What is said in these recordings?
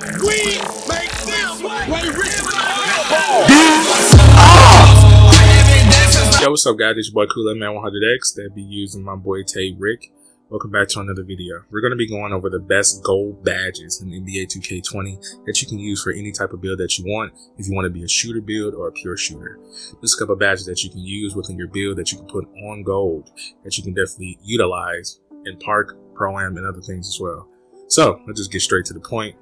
We make them way rich. Yo, what's up, guys? It's your boy Kool-Aid Man 100X that be using my boy Tay Rick. Welcome back to another video. We're going to be going over the best gold badges in NBA 2K20 that you can use for any type of build that you want, if you want to be a shooter build or a pure shooter. There's a couple of badges that you can use within your build that you can put on gold that you can definitely utilize in Park, Pro-Am, and other things as well. So let's just get straight to the point.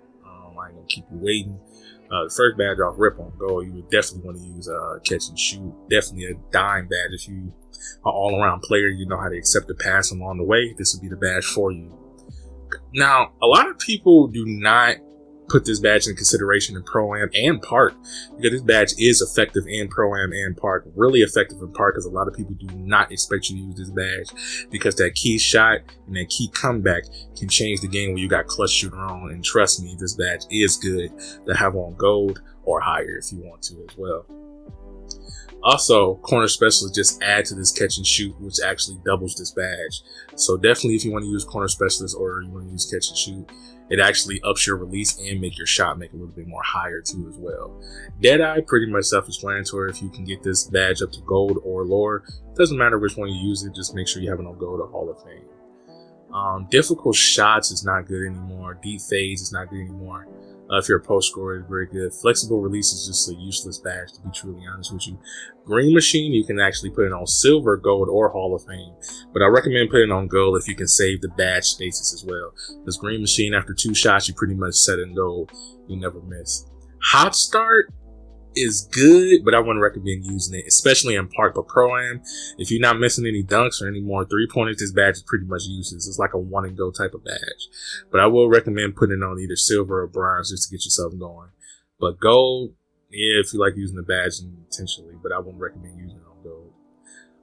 I ain't gonna keep you waiting. The first badge off rip on gold, you would definitely want to use catch and shoot. Definitely a dime badge. If you are all around player, you know how to accept the pass along the way, this would be the badge for you. Now, a lot of people do not put this badge in consideration in Pro-Am and Park, because this badge is effective in Pro-Am and Park. Really effective in Park because a lot of people do not expect you to use this badge, because that key shot and that key comeback can change the game when you got clutch shooter on. And trust me, this badge is good to have on gold or higher if you want to as well. Also, corner specialist just add to this catch and shoot, which actually doubles this badge. So definitely, if you want to use corner specialist or you want to use catch and shoot, it actually ups your release and make your shot make a little bit more higher too as well. Deadeye, pretty much self-explanatory. If you can get this badge up to gold or lower, doesn't matter which one you use it, just make sure you have it on gold or Hall of Fame. Difficult shots is not good anymore. Deep fades is not good anymore. If you're a post scorer, it's very good. Flexible release is just a useless badge, to be truly honest with you. Green machine, you can actually put it on silver, gold, or Hall of Fame. But I recommend putting it on gold if you can save the badge spaces as well. This green machine, after 2 shots, you pretty much set in gold. You never miss. Hot start is good, but I wouldn't recommend using it, especially in Park. But Pro-Am, if you're not missing any dunks or any more 3-pointers, this badge is pretty much useless. It's like a one and go type of badge. But I will recommend putting it on either silver or bronze just to get yourself going. But gold, yeah, if you like using the badge intentionally, but I wouldn't recommend using it on gold.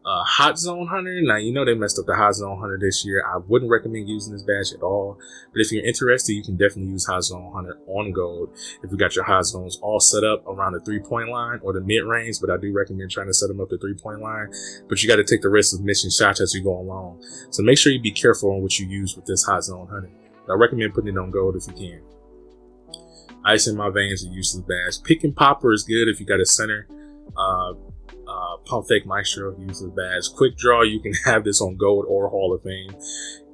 Hot Zone Hunter, now you know they messed up the Hot Zone Hunter this year. I wouldn't recommend using this badge at all, but if you're interested, you can definitely use Hot Zone Hunter on gold if you got your hot zones all set up around the 3-point line or the mid-range. But I do recommend trying to set them up the 3-point line, but you got to take the risk of missing shots as you go along, so make sure you be careful on what you use with this Hot Zone Hunter. But I recommend putting it on gold if you can. Ice in My Veins is a useless badge. Pick and Popper is good if you got a center. Pump Fake Maestro, useless badge. Quick Draw, you can have this on gold or Hall of Fame.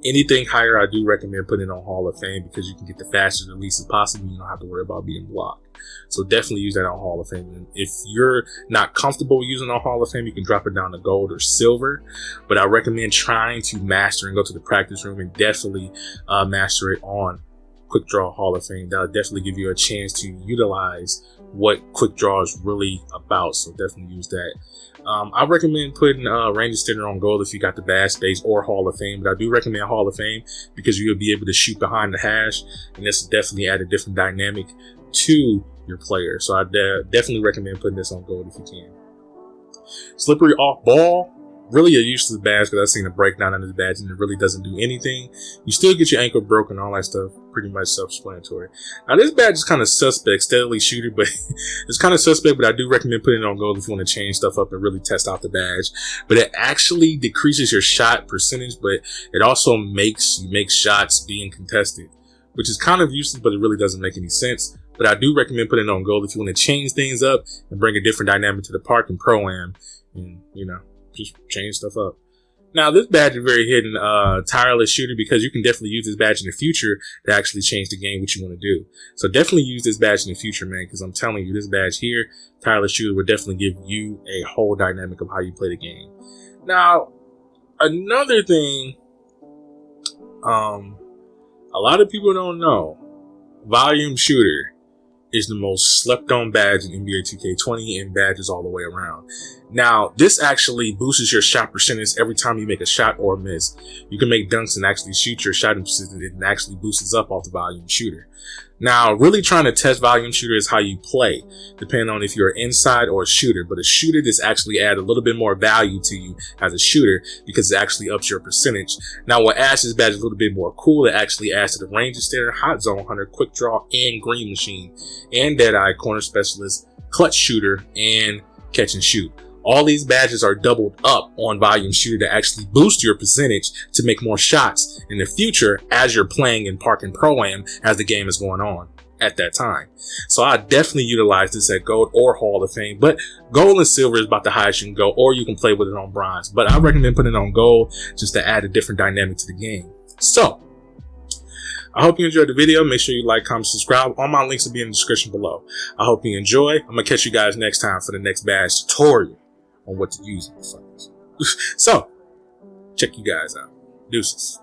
Anything higher, I do recommend putting it on Hall of Fame, because you can get the fastest release as possible. You don't have to worry about being blocked. So definitely use that on Hall of Fame. And if you're not comfortable using it on Hall of Fame, you can drop it down to gold or silver. But I recommend trying to master and go to the practice room and definitely master it on Quick Draw Hall of Fame. That'll definitely give you a chance to utilize what Quick Draw is really about. So definitely use that. I recommend putting range extender on gold if you got the badge space or Hall of Fame, but I do recommend Hall of Fame because you'll be able to shoot behind the hash, and this will definitely add a different dynamic to your player. So I definitely recommend putting this on gold if you can. Slippery Off Ball, really a useless badge because I've seen a breakdown on this badge and it really doesn't do anything. You still get your ankle broken, all that stuff, pretty much self-explanatory. Now this badge is kind of suspect, steadily shooter, but it's kind of suspect, but I do recommend putting it on gold if you want to change stuff up and really test out the badge. But it actually decreases your shot percentage, but it also makes you make shots being contested, which is kind of useless, but it really doesn't make any sense. But I do recommend putting it on gold if you want to change things up and bring a different dynamic to the Park and Pro-Am, and you know, just change stuff up. Now, this badge is very hidden, tireless shooter, because you can definitely use this badge in the future to actually change the game what you want to do. So definitely use this badge in the future, man, because I'm telling you, this badge here, tireless shooter, will definitely give you a whole dynamic of how you play the game. Now, another thing, a lot of people don't know, volume shooter is the most slept on badge in NBA 2K20 and badges all the way around. Now, this actually boosts your shot percentage every time you make a shot or miss. You can make dunks and actually shoot your shot percentage, and actually boosts up off the volume shooter. Now, really trying to test volume shooter is how you play, depending on if you're inside or a shooter. But a shooter, this actually add a little bit more value to you as a shooter because it actually ups your percentage. Now, what adds this badge a little bit more cool, it actually adds to the range extender, Hot Zone Hunter, Quick Draw, and Green Machine, and Deadeye, Corner Specialist, Clutch Shooter, and Catch and Shoot. All these badges are doubled up on volume shooter to actually boost your percentage to make more shots in the future as you're playing in Park and Pro-Am as the game is going on. at that time. So I definitely utilize this at Gold or Hall of Fame, but Gold and Silver is about the highest you can go, or you can play with it on Bronze. But I recommend putting it on Gold just to add a different dynamic to the game. So I hope you enjoyed the video. Make sure you like, comment, subscribe. All my links will be in the description below. I hope you enjoy. I'm going to catch you guys next time for the next badge tutorial on what to use. So check you guys out. Deuces.